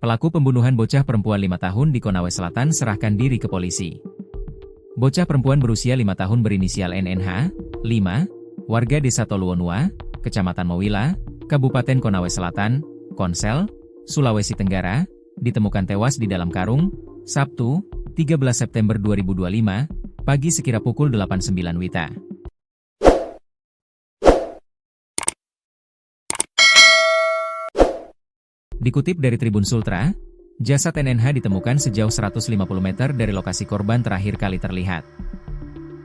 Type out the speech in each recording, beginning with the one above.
Pelaku pembunuhan bocah perempuan 5 tahun di Konawe Selatan serahkan diri ke polisi. Bocah perempuan berusia 5 tahun berinisial NNH, 5, warga Desa Toluonua, Kecamatan Mowila, Kabupaten Konawe Selatan, Konsel, Sulawesi Tenggara, ditemukan tewas di dalam karung, Sabtu, 13 September 2025, pagi sekira pukul 8.09 WITA. Dikutip dari Tribun Sultra, jasad NNH ditemukan sejauh 150 meter dari lokasi korban terakhir kali terlihat.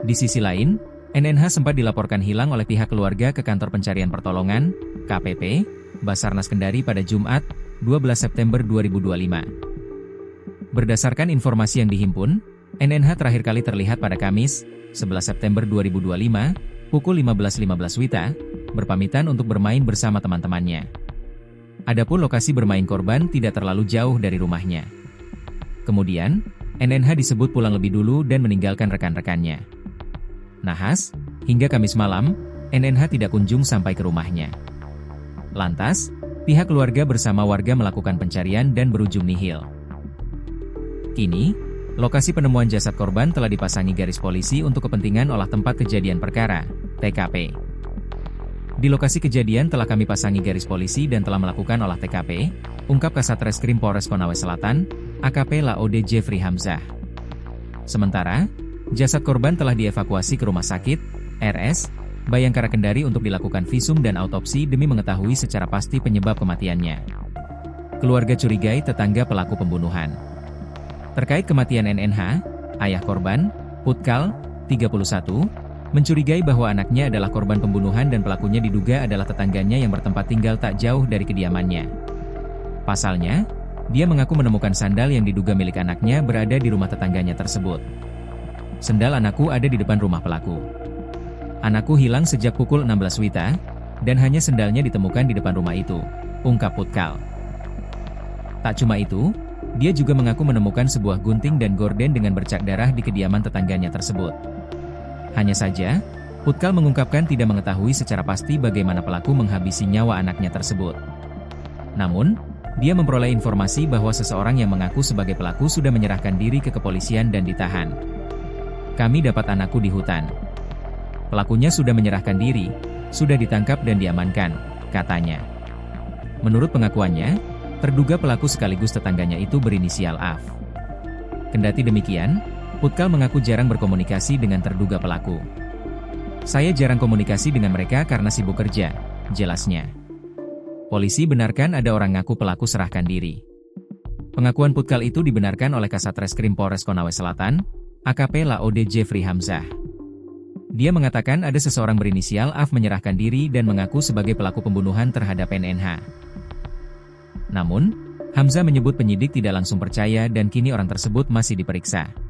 Di sisi lain, NNH sempat dilaporkan hilang oleh pihak keluarga ke Kantor Pencarian Pertolongan, KPP, Basarnas Kendari pada Jumat, 12 September 2025. Berdasarkan informasi yang dihimpun, NNH terakhir kali terlihat pada Kamis, 11 September 2025, pukul 15.15 WITA, berpamitan untuk bermain bersama teman-temannya. Adapun lokasi bermain korban tidak terlalu jauh dari rumahnya. Kemudian, NNH disebut pulang lebih dulu dan meninggalkan rekan-rekannya. Nahas, hingga Kamis malam, NNH tidak kunjung sampai ke rumahnya. Lantas, pihak keluarga bersama warga melakukan pencarian dan berujung nihil. Kini, lokasi penemuan jasad korban telah dipasangi garis polisi untuk kepentingan olah tempat kejadian perkara, TKP. Di lokasi kejadian telah kami pasangi garis polisi dan telah melakukan olah TKP, ungkap Kasat Reskrim Polres Konawe Selatan, AKP Laode Jeffrey Hamzah. Sementara, jasad korban telah dievakuasi ke Rumah Sakit, RS, Bayangkara Kendari untuk dilakukan visum dan autopsi demi mengetahui secara pasti penyebab kematiannya. Keluarga curigai tetangga pelaku pembunuhan. Terkait kematian NNH, ayah korban, Putkal, 31, mencurigai bahwa anaknya adalah korban pembunuhan dan pelakunya diduga adalah tetangganya yang bertempat tinggal tak jauh dari kediamannya. Pasalnya, dia mengaku menemukan sandal yang diduga milik anaknya berada di rumah tetangganya tersebut. Sendal anakku ada di depan rumah pelaku. Anakku hilang sejak pukul 16 WITA, dan hanya sendalnya ditemukan di depan rumah itu, ungkap Putkal. Tak cuma itu, dia juga mengaku menemukan sebuah gunting dan gorden dengan bercak darah di kediaman tetangganya tersebut. Hanya saja, Putkal mengungkapkan tidak mengetahui secara pasti bagaimana pelaku menghabisi nyawa anaknya tersebut. Namun, dia memperoleh informasi bahwa seseorang yang mengaku sebagai pelaku sudah menyerahkan diri ke kepolisian dan ditahan. Kami dapat anakku di hutan. Pelakunya sudah menyerahkan diri, sudah ditangkap dan diamankan, katanya. Menurut pengakuannya, terduga pelaku sekaligus tetangganya itu berinisial AF. Kendati demikian, Putkal mengaku jarang berkomunikasi dengan terduga pelaku. Saya jarang komunikasi dengan mereka karena sibuk kerja, jelasnya. Polisi benarkan ada orang ngaku pelaku serahkan diri. Pengakuan Putkal itu dibenarkan oleh Kasat Reskrim Polres Konawe Selatan, AKP Laode Jeffrey Hamzah. Dia mengatakan ada seseorang berinisial AF menyerahkan diri dan mengaku sebagai pelaku pembunuhan terhadap NNH. Namun, Hamzah menyebut penyidik tidak langsung percaya dan kini orang tersebut masih diperiksa.